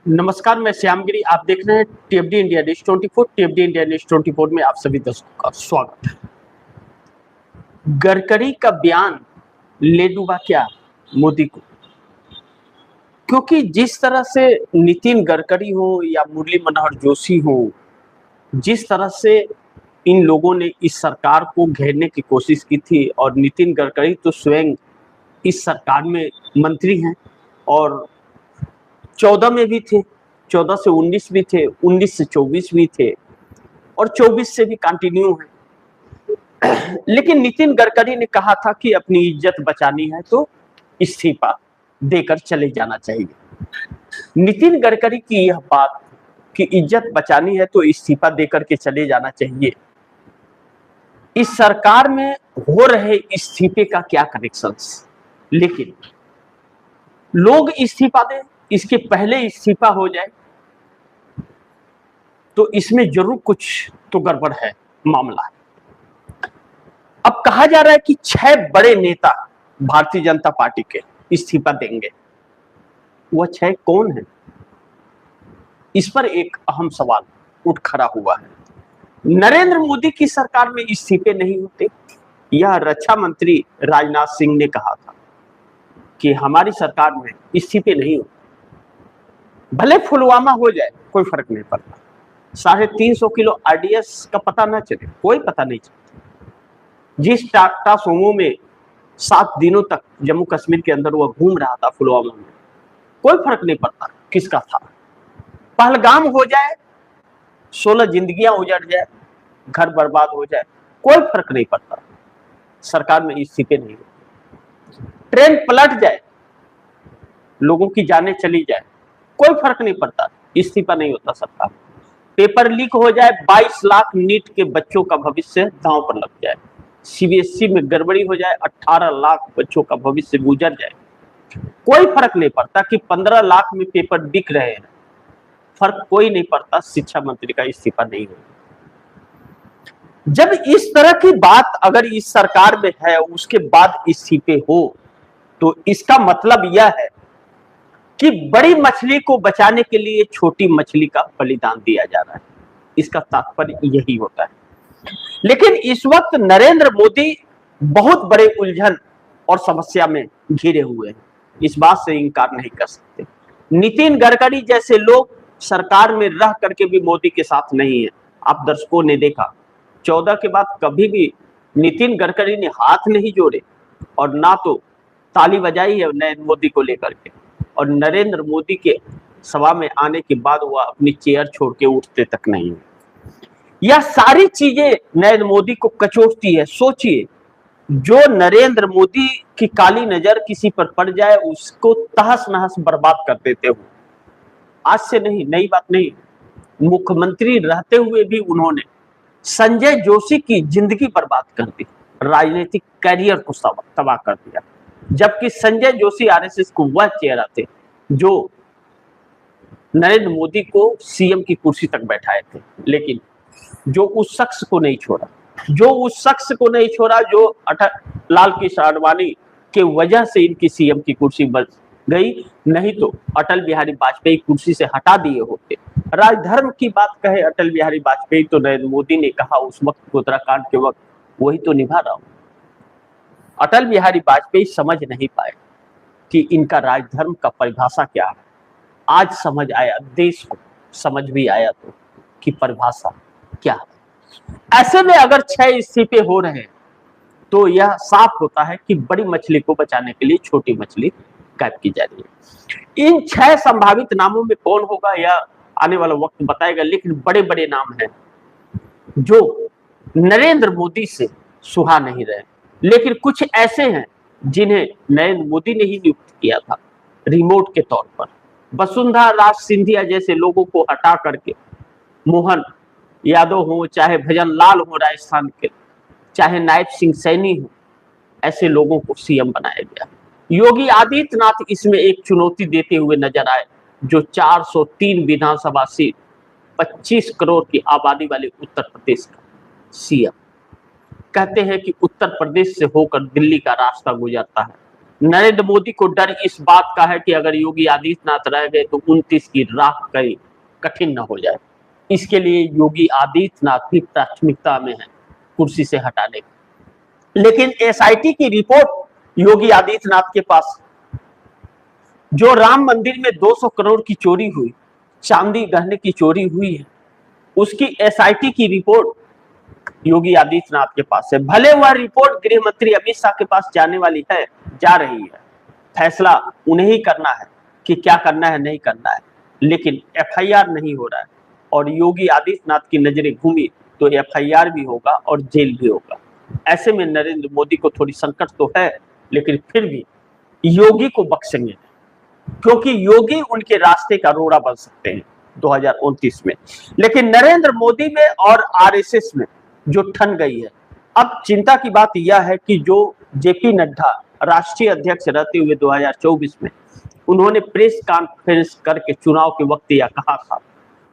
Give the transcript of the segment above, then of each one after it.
नमस्कार, मैं श्यामगिरी। आप देख रहे हैं टीएफडी इंडिया न्यूज 24। टीएफडी इंडिया न्यूज 24 में आप सभी दर्शकों का स्वागत है। गडकरी का बयान ले डूबा क्या मोदी को? क्योंकि जिस तरह से नितिन गडकरी हो या मुरली मनोहर जोशी हो, जिस तरह से इन लोगों ने इस सरकार को घेरने की कोशिश की थी, और नितिन गडकरी तो स्वयं इस सरकार में मंत्री हैं और 14 में भी थे, 14 से 19 भी थे, 19 से 24 भी थे और 24 से भी कंटिन्यू है। लेकिन नितिन गडकरी ने कहा था कि अपनी इज्जत बचानी है तो इस्तीफा देकर चले जाना चाहिए। नितिन गडकरी की यह बात कि इज्जत बचानी है तो इस्तीफा देकर के चले जाना चाहिए, इस सरकार में हो रहे इस्तीफे का क्या कनेक्शन? लेकिन लोग इस्तीफा दें, इसके पहले इस्तीफा हो जाए तो इसमें जरूर कुछ तो गड़बड़ है मामला। अब कहा जा रहा है कि 6 बड़े नेता भारतीय जनता पार्टी के इस्तीफा देंगे। वह 6 कौन है? इस पर एक अहम सवाल उठ खड़ा हुआ है। नरेंद्र मोदी की सरकार में इस्तीफे नहीं होते, यह रक्षा मंत्री राजनाथ सिंह ने कहा था कि हमारी सरकार में इस्तीफे नहीं होते। भले पुलवामा हो जाए कोई फर्क नहीं पड़ता, 350 किलो आरडीएस का पता ना चले, कोई पता नहीं चलता। जिस टाटा सोमो में 7 दिनों तक जम्मू कश्मीर के अंदर वह घूम रहा था पुलवामा में, कोई फर्क नहीं पड़ता किसका था। पहलगाम हो जाए, 16 जिंदगियां उजड़ जाए, घर बर्बाद हो जाए, कोई फर्क नहीं पड़ता, सरकार में इस्तीफे नहीं होते। ट्रेन पलट जाए, लोगों की जानें चली जाए, कोई फर्क नहीं पड़ता, इस्तीफा नहीं होता सरकार। पेपर लीक हो जाए, 22 लाख नीट के बच्चों का भविष्य दांव पर लग जाए, सीबीएसई में गड़बड़ी हो जाए, 18 लाख बच्चों का भविष्य गुजर जाए, कोई फर्क नहीं पड़ता कि 15 लाख में पेपर बिक रहे हैं, फर्क कोई नहीं पड़ता, शिक्षा मंत्री का इस्तीफा नहीं होगा। जब इस तरह की बात अगर इस सरकार में है, उसके बाद इस्तीफे हो, तो इसका मतलब यह है कि बड़ी मछली को बचाने के लिए छोटी मछली का बलिदान दिया जा रहा है। इसका तात्पर्य यही होता है। लेकिन इस वक्त नरेंद्र मोदी बहुत बड़े उलझन और समस्या में घिरे हुए हैं, इस बात से इनकार नहीं कर सकते। नितिन गडकरी जैसे लोग सरकार में रह करके भी मोदी के साथ नहीं है। आप दर्शकों ने देखा, 14 के बाद कभी भी नितिन गडकरी ने हाथ नहीं जोड़े और ना तो ताली बजाई है नरेंद्र मोदी को लेकर के, और नरेंद्र मोदी के सभा में आने के बाद वह अपनी चेयर छोड़ के उठते तक नहीं है। यह सारी चीजें नरेंद्र मोदी को कचोटती है। सोचिए, जो नरेंद्र मोदी की काली नजर किसी पर पड़ जाए उसको तहस नहस बर्बाद कर देते हो। आज से नहीं, नई बात नहीं, मुख्यमंत्री रहते हुए भी उन्होंने संजय जोशी की जिंदगी बर्बाद कर दी, राजनीतिक कैरियर को तबाह कर दिया। जबकि संजय जोशी आरएसएस को वह चेहरा थे जो नरेंद्र मोदी को सीएम की कुर्सी तक बैठाए थे, लेकिन जो उस शख्स को नहीं छोड़ा, जो लाल कृष्ण आडवाणी के वजह से इनकी सीएम की कुर्सी बच गई, नहीं तो अटल बिहारी वाजपेयी कुर्सी से हटा दिए होते। राजधर्म की बात कहे अटल बिहारी वाजपेयी, तो नरेंद्र मोदी ने कहा उस वक्त उत्तराखंड के वक्त वही तो निभा रहा हूं। अटल बिहारी वाजपेयी समझ नहीं पाए कि इनका राजधर्म का परिभाषा क्या है। आज समझ आया, देश को समझ भी आया तो कि परिभाषा क्या है। ऐसे में अगर 6 इस्तीफे हो रहे हैं तो यह साफ होता है कि बड़ी मछली को बचाने के लिए छोटी मछली कैद की जा रही है। इन 6 संभावित नामों में कौन होगा यह आने वाला वक्त बताएगा, लेकिन बड़े बड़े नाम हैं जो नरेंद्र मोदी से सुहा नहीं रहे। लेकिन कुछ ऐसे हैं जिन्हें नरेंद्र मोदी ने ही नियुक्त किया था रिमोट के तौर पर। वसुंधरा राज सिंधिया जैसे लोगों को हटा करके मोहन यादव हो, चाहे भजन लाल हो राजस्थान के, चाहे नायब सिंह सैनी हो, ऐसे लोगों को सीएम बनाया गया। योगी आदित्यनाथ इसमें एक चुनौती देते हुए नजर आए, जो 403 विधानसभा सीट, 25 करोड़ की आबादी वाले उत्तर प्रदेश का सीएम। कहते हैं कि उत्तर प्रदेश से होकर दिल्ली का रास्ता गुजरता है, नरेंद्र मोदी को डर इस बात का है कि अगर योगी आदित्यनाथ रह गए तो 29 की राह कहीं कठिन न हो जाए। इसके लिए योगी आदित्यनाथ भी प्राथमिकता में है कुर्सी से हटाने की। लेकिन एसआईटी की रिपोर्ट योगी आदित्यनाथ के पास, जो राम मंदिर में 200 करोड़ की चोरी हुई, चांदी गहने की चोरी हुई है, उसकी एसआईटी की रिपोर्ट योगी आदित्यनाथ के पास है। भले वह रिपोर्ट गृह मंत्री अमित शाह के पास जाने वाली है, जा रही है, फैसला उन्हें ही करना है कि क्या करना है नहीं करना है, लेकिन एफआईआर नहीं हो रहा है और योगी आदित्यनाथ की नजरें घूमी तो एफआईआर भी होगा और जेल भी होगा। ऐसे में नरेंद्र मोदी को थोड़ी संकट तो है, लेकिन फिर भी योगी को बख्शेंगे क्योंकि योगी उनके रास्ते का रोड़ा बन सकते हैं 2029 में। लेकिन नरेंद्र मोदी में और आरएसएस में जो ठन गई है, अब चिंता की बात यह है कि जो जेपी नड्डा राष्ट्रीय अध्यक्ष रहते हुए 2024 में उन्होंने प्रेस कॉन्फ्रेंस करके चुनाव के वक्त यह कहा था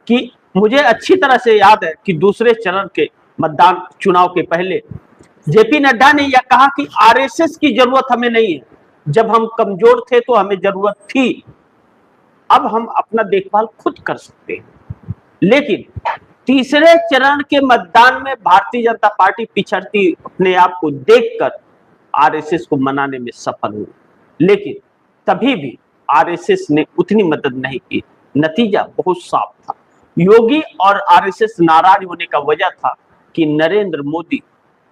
कि मुझे अच्छी तरह से याद है कि दूसरे चरण के मतदान चुनाव के पहले जेपी नड्डा ने यह कहा कि आरएसएस की जरूरत हमें नहीं है, जब हम कमजोर थे तो हमें जरूरत थी, अब हम अपना देखभाल खुद कर सकते हैं। लेकिन तीसरे चरण के मतदान में भारतीय जनता पार्टी पिछड़ती अपने आप को देखकर आरएसएस को मनाने में सफल हुई, लेकिन तभी भी आरएसएस ने उतनी मदद नहीं की। नतीजा बहुत साफ था। योगी और आरएसएस नाराज होने का वजह था कि नरेंद्र मोदी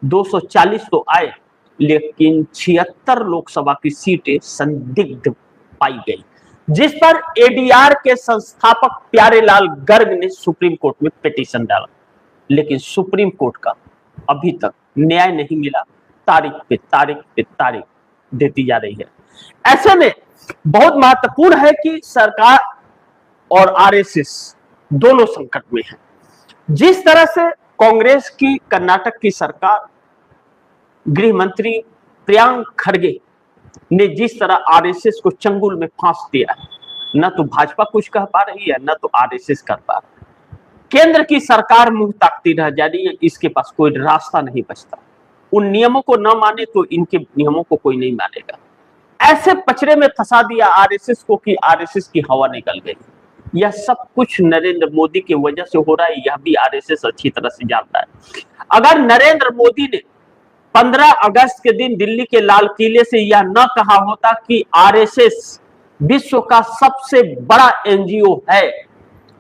240 तो आए, लेकिन 76 लोकसभा की सीटें संदिग्ध पाई गई, जिस पर एडीआर के संस्थापक प्यारेलाल गर्ग ने सुप्रीम कोर्ट में पिटीशन डाला, लेकिन सुप्रीम कोर्ट का अभी तक न्याय नहीं मिला। तारीख पे तारीख पे तारीख देती जा रही है। ऐसे में बहुत महत्वपूर्ण है कि सरकार और आरएसएस दोनों संकट में है। जिस तरह से कांग्रेस की कर्नाटक की सरकार, गृह मंत्री प्रियंक खड़गे ने जिस तरह आरएसएस को चंगुल में फांस दिया है, न तो भाजपा कुछ कह पा रही है, न तो आरएसएस कर पा रही है। केंद्र की सरकार मुंह ताकती रह जा रही है, इसके पास कोई रास्ता नहीं बचता। उन नियमों को न माने तो इनके नियमों को कोई नहीं मानेगा। ऐसे पचड़े में फंसा दिया आरएसएस को कि आरएसएस की हवा निकल गई। यह सब कुछ नरेंद्र मोदी की वजह से हो रहा है, यह भी आरएसएस अच्छी तरह से जानता है। अगर नरेंद्र मोदी ने 15 अगस्त के दिन दिल्ली के लाल किले से यह न कहा होता कि आरएसएस विश्व का सबसे बड़ा एनजीओ है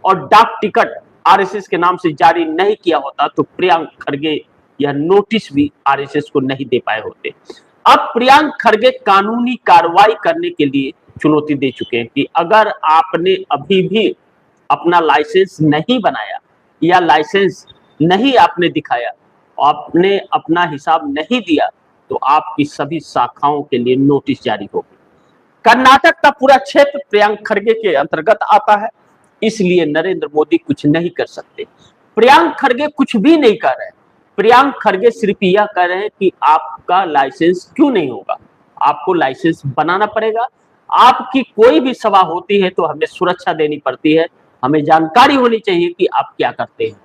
और डाक टिकट आरएसएस के नाम से जारी नहीं किया होता, तो प्रियंक खड़गे यह नोटिस भी आरएसएस को नहीं दे पाए होते। अब प्रियंक खड़गे कानूनी कार्रवाई करने के लिए चुनौती दे चुके हैं कि अगर आपने अभी भी अपना लाइसेंस नहीं बनाया या लाइसेंस नहीं आपने दिखाया, आपने अपना हिसाब नहीं दिया, तो आपकी सभी शाखाओं के लिए नोटिस जारी होगी। कर्नाटक का पूरा क्षेत्र प्रियंक खड़गे के अंतर्गत आता है, इसलिए नरेंद्र मोदी कुछ नहीं कर सकते। प्रियंक खड़गे कुछ भी नहीं कर रहे हैं। प्रियंक खड़गे सिर्फ यह कह रहे हैं कि आपका लाइसेंस क्यों नहीं होगा, आपको लाइसेंस बनाना पड़ेगा। आपकी कोई भी सभा होती है तो हमें सुरक्षा देनी पड़ती है, हमें जानकारी होनी चाहिए कि आप क्या करते हैं।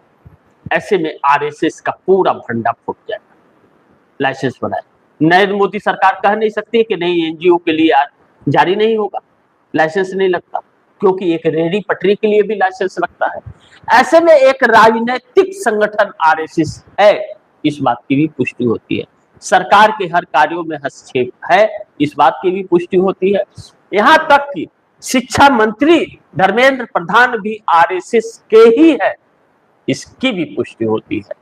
ऐसे में आरएसएस का पूरा भंडा फूट जाएगा। लाइसेंस बनाए, नरेंद्र मोदी सरकार कह नहीं सकती कि नहीं एनजीओ के लिए जारी नहीं होगा, लाइसेंस नहीं लगता, क्योंकि एक रेहड़ी पटरी के लिए भी लाइसेंस लगता है। ऐसे में एक राजनीतिक संगठन आरएसएस है, इस बात की भी पुष्टि होती है। सरकार के हर कार्यों में हस्तक्षेप है, इस बात की भी पुष्टि होती है। यहां तक कि शिक्षा मंत्री धर्मेंद्र प्रधान भी आरएसएस के ही है, इसकी भी पुष्टि होती है।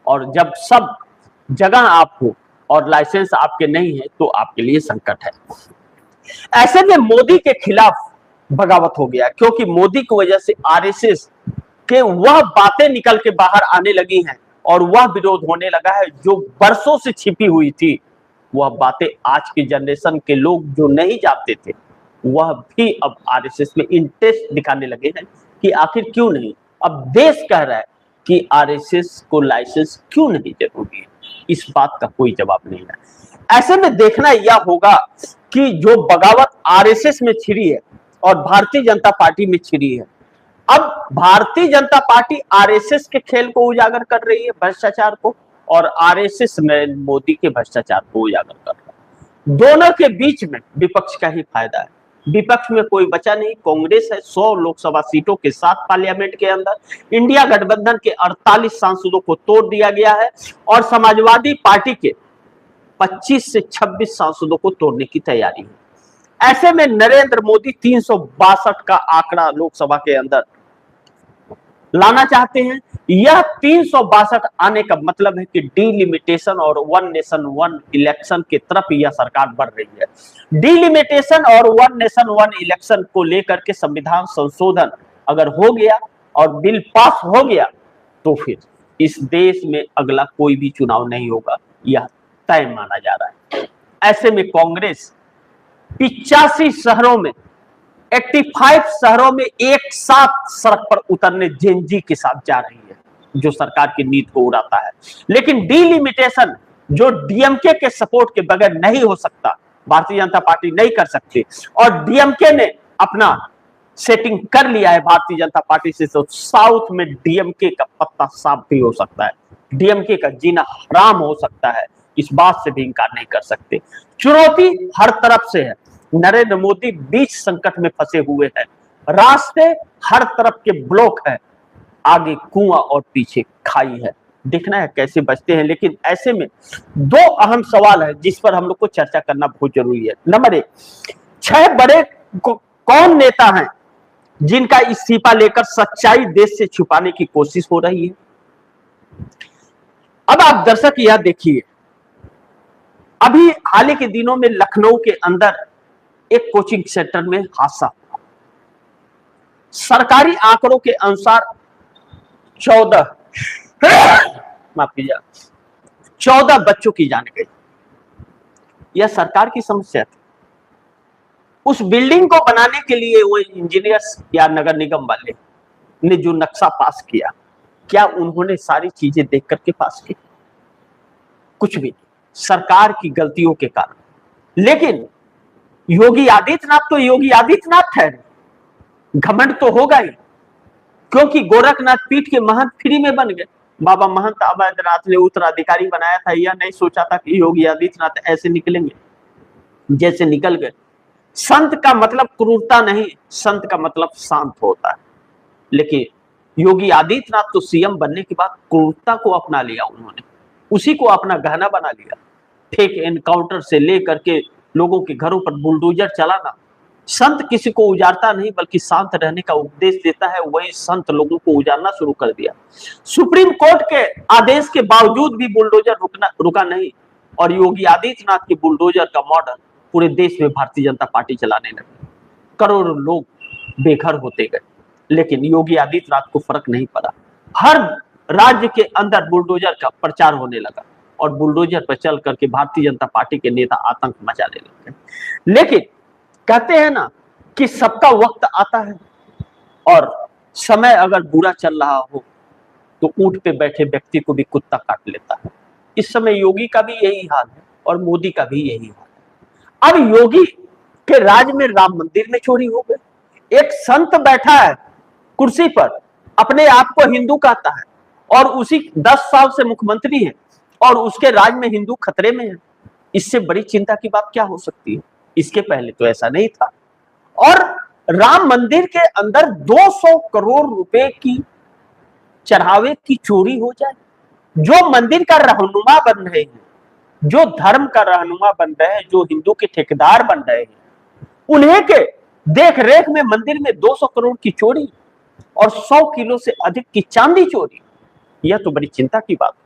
और जब सब जगह आप हो और लाइसेंस आपके नहीं है तो आपके लिए संकट है। ऐसे में मोदी के खिलाफ बगावत हो गया, क्योंकि मोदी की वजह से आरएसएस के वह बातें निकल के बाहर आने लगी हैं और वह विरोध होने लगा है जो बरसों से छिपी हुई थी। वह बातें आज की जनरेशन के लोग जो नहीं जानते थे, वह भी अब आरएसएस में इंटरेस्ट दिखाने लगे हैं कि आखिर क्यों नहीं। अब देश कह रहा है कि आरएसएस को लाइसेंस क्यों नहीं जरूरी है, इस बात का कोई जवाब नहीं है। ऐसे में देखना यह होगा कि जो बगावत आरएसएस में छिड़ी है और भारतीय जनता पार्टी में छिड़ी है, अब भारतीय जनता पार्टी आरएसएस के खेल को उजागर कर रही है, भ्रष्टाचार को, और आरएसएस नरेंद्र मोदी के भ्रष्टाचार को उजागर कर रहा है। दोनों के बीच में विपक्ष का ही फायदा है। विपक्ष में कोई बचा नहीं। कांग्रेस है 100 लोकसभा सीटों के साथ पार्लियामेंट के अंदर। इंडिया गठबंधन के 48 सांसदों को तोड़ दिया गया है और समाजवादी पार्टी के 25 से 26 सांसदों को तोड़ने की तैयारी है। ऐसे में नरेंद्र मोदी 362 का आंकड़ा लोकसभा के अंदर लाना चाहते हैं। यह 362 आने का मतलब है कि डिलिमिटेशन और वन नेशन वन इलेक्शन की तरफ यह सरकार बढ़ रही है। डिलिमिटेशन और वन नेशन वन इलेक्शन को लेकर के संविधान संशोधन अगर हो गया और बिल पास हो गया तो फिर इस देश में अगला कोई भी चुनाव नहीं होगा, यह तय माना जा रहा है। ऐसे में कांग्रेस 85 शहरों में 85 शहरों में एक साथ सड़क पर उतरने जेएनजी के साथ जा रही है, जो सरकार की नीति को उड़ाता है। लेकिन डिलिमिटेशन जो डीएमके के सपोर्ट के बगैर नहीं हो सकता, भारतीय जनता पार्टी नहीं कर सकती, और डीएमके ने अपना सेटिंग कर लिया है भारतीय जनता पार्टी से, तो साउथ में डीएमके का पत्ता साफ भी हो सकता है, डीएमके का जीना हराम हो सकता है। इस बात से भी इंकार नहीं कर सकते। चुनौती हर तरफ से है। नरेंद्र मोदी बीच संकट में फंसे हुए हैं, रास्ते हर तरफ के ब्लॉक है, आगे कुआं और पीछे खाई है। देखना है कैसे बचते हैं। लेकिन ऐसे में दो अहम सवाल है जिस पर हम लोग को चर्चा करना बहुत जरूरी है। नंबर एक, 6 बड़े कौन नेता हैं जिनका इस्तीफा लेकर सच्चाई देश से छुपाने की कोशिश हो रही है। अब आप दर्शक यह देखिए, अभी हाल ही के दिनों में लखनऊ के अंदर एक कोचिंग सेंटर में हादसा हुआ। सरकारी आंकड़ों के अनुसार 14 बच्चों की जान गई। यह सरकार की समस्या थी। उस बिल्डिंग को बनाने के लिए वो इंजीनियर्स या नगर निगम वाले ने जो नक्शा पास किया, क्या उन्होंने सारी चीजें देख करके पास की? कुछ भी नहीं, सरकार की गलतियों के कारण। लेकिन योगी आदित्यनाथ तो योगी आदित्यनाथ ठहरे, घमंड तो होगा ही, क्योंकि गोरखनाथ पीठ के महंत फ्री में बन गए। बाबा महंत अवैधनाथ ने उत्तराधिकारी बनाया था, यह नहीं सोचा था कि योगी आदित्यनाथ ऐसे निकलेंगे जैसे निकल गए। संत का मतलब क्रूरता नहीं, संत का मतलब शांत होता है। लेकिन योगी आदित्यनाथ तो सीएम बनने के बाद क्रूरता को अपना लिया, उन्होंने उसी को अपना गहना बना लिया। फेक एनकाउंटर से लेकर के लोगों के घरों पर बुलडोजर चलाना। संत किसी को उजाड़ता नहीं बल्कि शांत रहने का उपदेश देता है, वही संत लोगों को उजाड़ना शुरू कर दिया। सुप्रीम कोर्ट के आदेश के बावजूद भी बुलडोजर रुका नहीं, और योगी आदित्यनाथ के बुलडोजर का मॉडल पूरे देश में भारतीय जनता पार्टी चलाने लगी। करोड़ों लोग बेघर होते गए, लेकिन योगी आदित्यनाथ को फर्क नहीं पड़ा। हर राज्य के अंदर बुलडोजर का प्रचार होने लगा और बुलडोजर पर चल करके भारतीय जनता पार्टी के नेता आतंक मचाने लगे। लेकिन कहते हैं ना कि सबका वक्त आता है, और समय अगर बुरा चल रहा हो तो ऊंट पे बैठे व्यक्ति को भी कुत्ता काट लेता है। इस समय योगी का भी यही हाल है और मोदी का भी यही हाल है। अब योगी के राज में राम मंदिर में चोरी हो गई। एक संत बैठा है कुर्सी पर, अपने आप को हिंदू कहता है और उसी 10 साल से मुख्यमंत्री है, और उसके राज में हिंदू खतरे में है। इससे बड़ी चिंता की बात क्या हो सकती है? इसके पहले तो ऐसा नहीं था। और राम मंदिर के अंदर 200 करोड़ रुपए की चढ़ावे की चोरी हो जाए, जो मंदिर का रहनुमा बन रहे हैं, जो धर्म का रहनुमा बन रहे हैं, जो हिंदू के ठेकेदार बन रहे हैं, उन्हें के देख रेख में मंदिर में 200 करोड़ की चोरी और 100 किलो से अधिक की चांदी चोरी, यह तो बड़ी चिंता की बात है।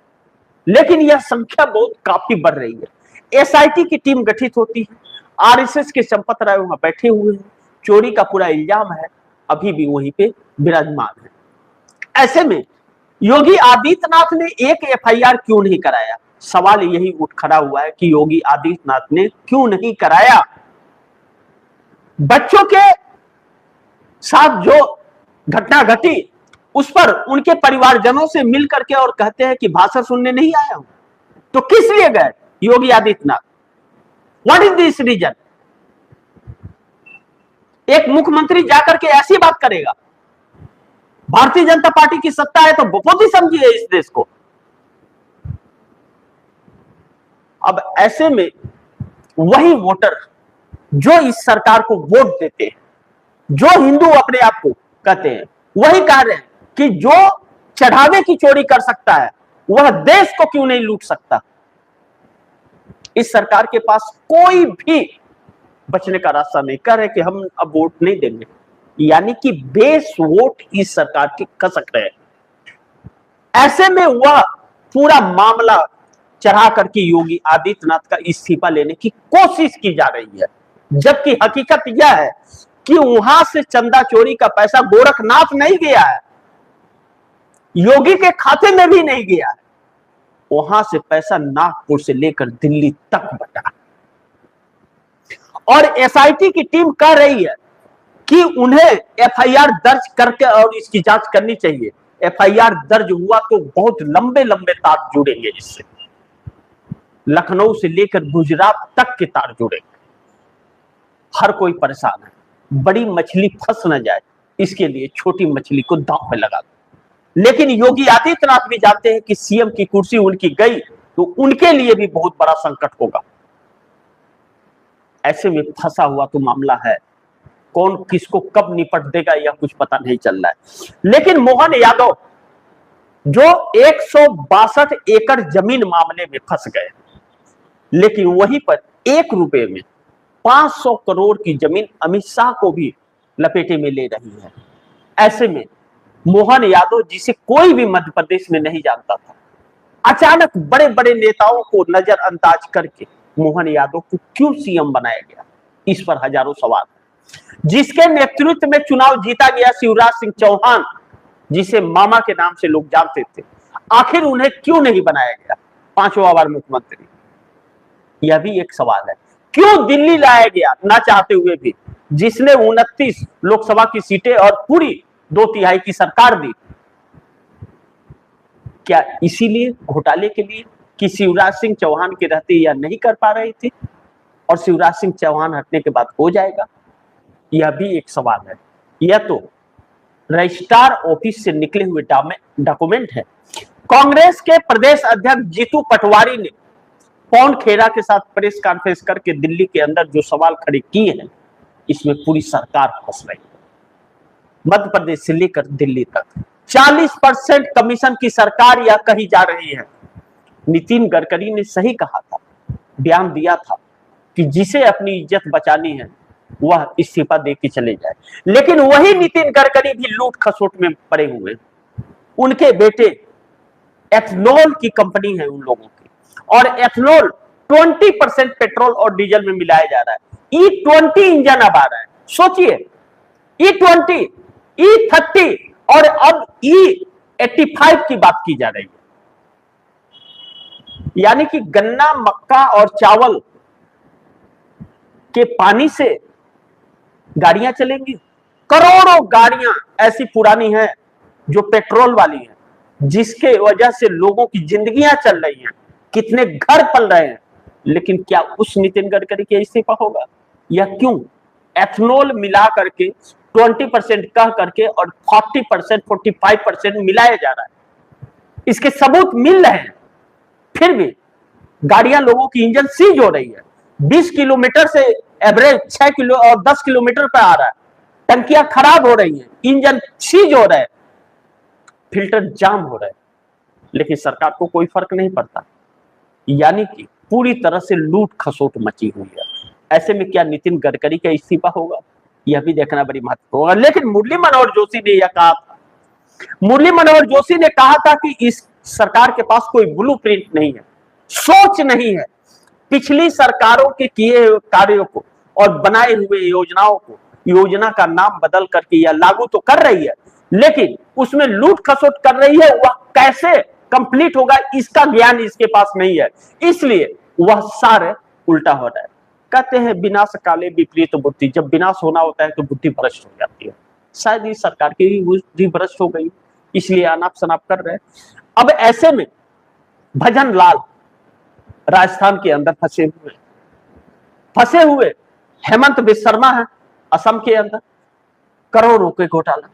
लेकिन यह संख्या बहुत काफी बढ़ रही है। एसआईटी की टीम गठित होती है, आरएसएस के संपत राय वहां बैठे हुए हैं, चोरी का पूरा इल्जाम है, अभी भी वहीं पे विराजमान है। ऐसे में योगी आदित्यनाथ ने एक एफआईआर क्यों नहीं कराया? सवाल यही उठ खड़ा हुआ है कि योगी आदित्यनाथ ने क्यों नहीं कराया? बच्चों के साथ जो घटना घटी उस पर उनके परिवारजनों से मिल करके और कहते हैं कि भाषण सुनने नहीं आया हूं, तो किस लिए गए Yogi Adityanath? What is this reason? एक मुख्यमंत्री जाकर के ऐसी बात करेगा? भारतीय जनता पार्टी की सत्ता है तो बहुत ही समझिए इस देश को। अब ऐसे में वही वोटर जो इस सरकार को वोट देते हैं, जो हिंदू अपने आप को कहते हैं, वही कह रहे हैं कि जो चढ़ावे की चोरी कर सकता है वह देश को क्यों नहीं लूट सकता। इस सरकार के पास कोई भी बचने का रास्ता नहीं। कह रहे कि हम अब वोट नहीं देंगे, यानी कि बेस वोट इस सरकार की खसक रहे हैं। ऐसे में वह पूरा मामला चढ़ा करके योगी आदित्यनाथ का इस्तीफा लेने की कोशिश की जा रही है, जबकि हकीकत यह है कि वहां से चंदा चोरी का पैसा गोरखनाथ नहीं गया है, योगी के खाते में भी नहीं गया है, वहां से पैसा नागपुर से लेकर दिल्ली तक बटा। और एसआईटी की टीम कह रही है कि उन्हें एफआईआर दर्ज करके और इसकी जांच करनी चाहिए। एफआईआर दर्ज हुआ तो बहुत लंबे लंबे तार जुड़ेंगे, इससे लखनऊ से लेकर गुजरात तक के तार जुड़ेंगे। हर कोई परेशान है, बड़ी मछली फंस न जाए इसके लिए छोटी मछली को दांव पे लगा दो। लेकिन योगी आदित्यनाथ भी जानते हैं कि सीएम की कुर्सी उनकी गई तो उनके लिए भी बहुत बड़ा संकट होगा। ऐसे में फंसा हुआ तो मामला है, कौन किसको कब निपट देगा यह कुछ पता नहीं चल रहा है। लेकिन मोहन यादव जो 162 एकड़ जमीन मामले में फंस गए, लेकिन वहीं पर 1 रुपए में 500 करोड़ की जमीन अमित शाह को भी लपेटे में ले रही है। ऐसे में मोहन यादव, जिसे कोई भी मध्य प्रदेश में नहीं जानता था, अचानक बड़े बड़े नेताओं को नजरअंदाज करके मोहन यादव को क्यों सीएम बनाया गया, इस पर हजारों सवाल। जिसके नेतृत्व में चुनाव जीता गया शिवराज सिंह चौहान, जिसे मामा के नाम से लोग जानते थे, आखिर उन्हें क्यों नहीं बनाया गया 5वां बार मुख्यमंत्री, यह भी एक सवाल है। क्यों दिल्ली लाया गया ना चाहते हुए भी, जिसने 29 लोकसभा की सीटें और पूरी 2/3 की सरकार दी? क्या इसीलिए, घोटाले के लिए कि शिवराज सिंह चौहान के रहते यह नहीं कर पा रहे थे और शिवराज सिंह चौहान हटने के बाद हो जाएगा? यह भी एक सवाल है। यह तो रजिस्ट्रार ऑफिस से निकले हुए डॉक्यूमेंट है। कांग्रेस के प्रदेश अध्यक्ष जीतू पटवारी ने पवन खेरा के साथ प्रेस कॉन्फ्रेंस करके दिल्ली के अंदर जो सवाल खड़े किए हैं, इसमें पूरी सरकार फंस रही है। मध्य प्रदेश से लेकर दिल्ली तक 40% कमीशन की सरकार यह कही जा रही है। नितिन गडकरी ने सही कहा था, बयान दिया था कि जिसे अपनी इज्जत बचानी है वह इस्तीफा दे के चले जाए। लेकिन वही नितिन गडकरी भी लूट खसोट में पड़े हुए। उनके बेटे एथनॉल की कंपनी है उन लोगों की, और एथनॉल 20% पेट्रोल और डीजल में मिलाया जा रहा है। E20 इंजन अब आ रहा है, सोचिए, E20, E30 और अब E85 की बात की जा रही है। यानी कि गन्ना, मक्का और चावल के पानी से गाड़ियां चलेंगी। करोड़ों गाड़ियां ऐसी पुरानी हैं जो पेट्रोल वाली हैं, जिसके वजह से लोगों की जिंदगियां चल रही हैं, कितने घर पल रहे हैं। लेकिन क्या उस नितिन गडकरी के इस्तीफा होगा? या क्यों एथनॉल मिला करके 20% कह करके और 40%, 45% मिलाया जा रहा है? इसके सबूत मिल रहे हैं, फिर भी गाड़ियां, लोगों की इंजन सीज हो रही है। 20 किलोमीटर से एवरेज 6 किलो और 10 किलोमीटर पर आ रहा है। टंकियां खराब हो रही हैं, इंजन सीज हो रहा है, फिल्टर जाम हो रहा है, लेकिन सरकार को कोई फर्क नहीं पड़ता। यानी कि पूरी तरह से लूट खसोट मची हुई है। ऐसे में क्या नितिन गडकरी का इस्तीफा होगा, यह भी देखना बड़ी महत्वपूर्ण होगा। लेकिन मुरली मनोहर जोशी ने यह कहा था, मुरली मनोहर जोशी ने कहा था कि इस सरकार के पास कोई ब्लूप्रिंट नहीं है, सोच नहीं है। पिछली सरकारों के किए हुए कार्यों को और बनाए हुए योजनाओं को, योजना का नाम बदल करके यह लागू तो कर रही है, लेकिन उसमें लूट खसोट कर रही है। वह कैसे कंप्लीट होगा इसका ज्ञान इसके पास नहीं है, इसलिए वह सारे उल्टा हो रहा है। कहते हैं विनाश काले विपरीत बुद्धि, जब विनाश होना होता है तो बुद्धि भ्रष्ट हो जाती है। शायद इस सरकार की भी बुद्धि भ्रष्ट हो गई, इसलिए अनाप शनाप कर रहे हैं। अब ऐसे में भजन लाल राजस्थान के अंदर फंसे हुए हेमंत बिस्वा शर्मा है असम के अंदर, करोड़ों के घोटाला,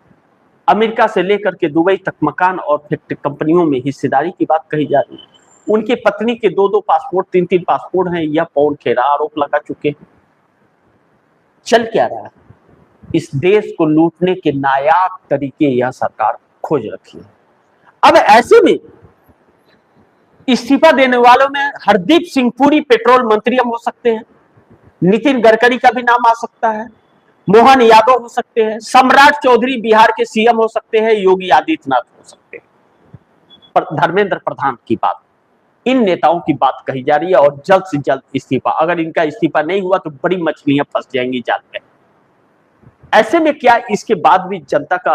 अमेरिका से लेकर के दुबई तक मकान और फैक्ट्री कंपनियों में हिस्सेदारी की बात कही जा रही है। उनकी पत्नी के 2-2 पासपोर्ट, 3-3 पासपोर्ट हैं, यह पवन खेरा आरोप लगा चुके हैं। चल क्या रहा है? इस देश को लूटने के नायाब तरीके यह सरकार खोज रखी है। अब ऐसे में इस्तीफा देने वालों में हरदीप सिंह पुरी पेट्रोल मंत्री हम हो सकते हैं, नितिन गडकरी का भी नाम आ सकता है, मोहन यादव हो सकते हैं, सम्राट चौधरी बिहार के सीएम हो सकते हैं, योगी आदित्यनाथ हो सकते हैं, पर धर्मेंद्र प्रधान की बात, इन नेताओं की बात कही जा रही है और जल्द से जल्द इस्तीफा। अगर इनका इस्तीफा नहीं हुआ तो बड़ी मछलियां फंस जाएंगी जाल में। ऐसे में क्या इसके बाद भी जनता का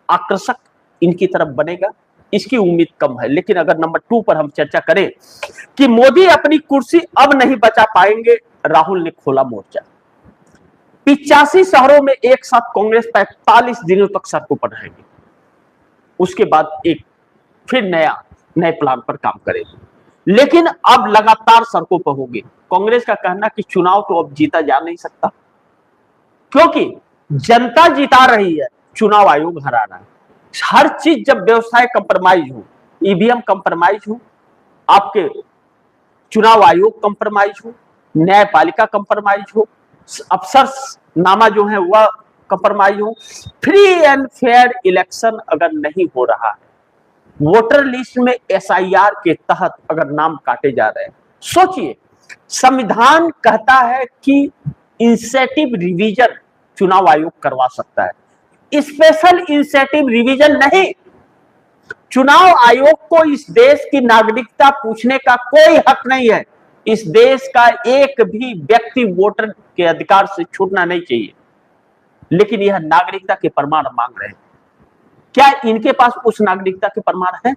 आकर्षक इनकी तरफ बनेगा? इसकी उम्मीद कम है। लेकिन अगर नंबर 2 पर हम चर्चा करें कि मोदी अपनी कुर्सी अब नहीं बचा पाएंगे, राहुल ने खोला मोर्चा। 85 शहरों में एक साथ कांग्रेस 45 दिनों तक सड़कों पर रहेगी। उसके बाद एक फिर नए प्लान पर काम करेगी, लेकिन अब लगातार सड़कों पर होगी। कांग्रेस का कहना कि चुनाव तो अब जीता जा नहीं सकता, क्योंकि जनता जिता रही है, चुनाव आयोग हरा रहा है। हर चीज जब व्यवस्थाएं कंप्रोमाइज हो, ईवीएम कंप्रोमाइज हो, आपके चुनाव आयोग कंप्रोमाइज हो, न्यायपालिका कंप्रोमाइज हो, अफसरनामा जो है वह कंप्रोमाइज हो, फ्री एंड फेयर इलेक्शन अगर नहीं हो रहा है, वोटर लिस्ट में एसआईआर के तहत अगर नाम काटे जा रहे हैं, सोचिए, संविधान कहता है कि इंसेटिव रिवीजन चुनाव आयोग करवा सकता है, स्पेशल इंसेटिव रिवीजन नहीं। चुनाव आयोग को इस देश की नागरिकता पूछने का कोई हक नहीं है। इस देश का एक भी व्यक्ति वोटर के अधिकार से छूटना नहीं चाहिए, लेकिन यह नागरिकता के प्रमाण मांग रहे हैं। क्या इनके पास उस नागरिकता के प्रमाण है?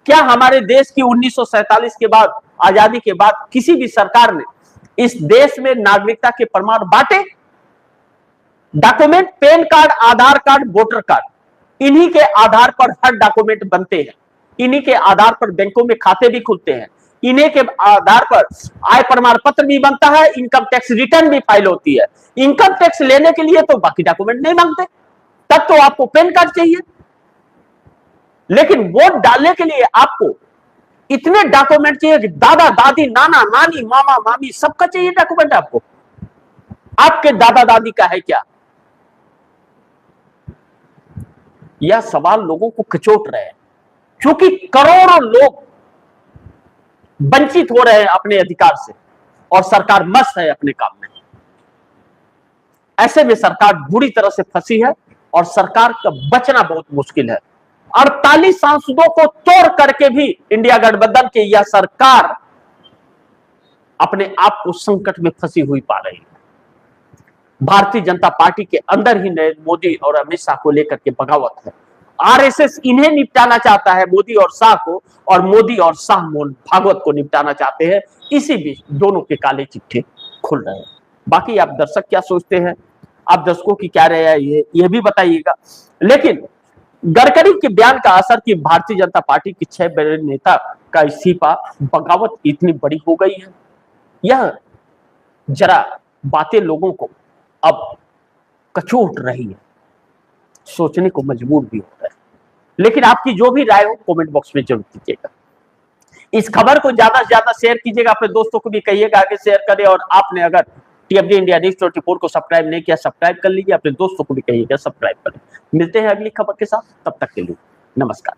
क्या हमारे देश की 1947 के बाद, आजादी के बाद किसी भी सरकार ने इस देश में नागरिकता के प्रमाण बांटे? डॉक्यूमेंट पैन कार्ड, आधार कार्ड, वोटर कार्ड, इन्हीं के आधार पर हर डॉक्यूमेंट बनते हैं, इन्हीं के आधार पर बैंकों में खाते भी खुलते हैं, इन्हीं के आधार पर आय प्रमाण पत्र भी बनता है, इनकम टैक्स रिटर्न भी फाइल होती है। इनकम टैक्स लेने के लिए तो बाकी डॉक्यूमेंट नहीं मांगते, तब तो आपको पैन कार्ड चाहिए, लेकिन वोट डालने के लिए आपको इतने डॉक्यूमेंट चाहिए कि दादा दादी, नाना नानी, मामा मामी सबका चाहिए डॉक्यूमेंट आपको। आपके दादा दादी का है क्या? यह सवाल लोगों को कचोट रहे हैं, क्योंकि करोड़ों लोग वंचित हो रहे हैं अपने अधिकार से और सरकार मस्त है अपने काम में। ऐसे में सरकार बुरी तरह से फंसी है और सरकार का बचना बहुत मुश्किल है। 48 सांसदों को तोड़ करके भी इंडिया गठबंधन की यह सरकार अपने आप को संकट में फंसी हुई पा रही है। भारतीय जनता पार्टी के अंदर ही नरेंद्र मोदी और अमित शाह को लेकर के बगावत है। आरएसएस इन्हें निपटाना चाहता है, मोदी और शाह को, और मोदी और शाह मोहन भागवत को निपटाना चाहते हैं। इसी बीच दोनों के काले चिट्ठे खुल रहे हैं। बाकी आप दर्शक क्या सोचते हैं, आप दर्शकों की क्या राय है, ये भी बताइएगा। लेकिन गडकरी के बयान का असर कि भारतीय जनता पार्टी के 6 बड़े नेता का इस्तीफा, बगावत इतनी बड़ी हो गई है, यह जरा बातें लोगों को अब कचोट रही है, सोचने को मजबूर भी होता है। लेकिन आपकी जो भी राय हो कमेंट बॉक्स में जरूर दीजिएगा। इस खबर को ज्यादा से ज्यादा शेयर कीजिएगा, अपने दोस्तों को भी कहिएगा आगे शेयर करें। और आपने अगर टीएफडी इंडिया न्यूज़ 24 को सब्सक्राइब नहीं किया, सब्सक्राइब कर लीजिए, अपने दोस्तों को भी कहिएगा सब्सक्राइब करें। मिलते हैं अगली खबर के साथ, तब तक के लिए नमस्कार।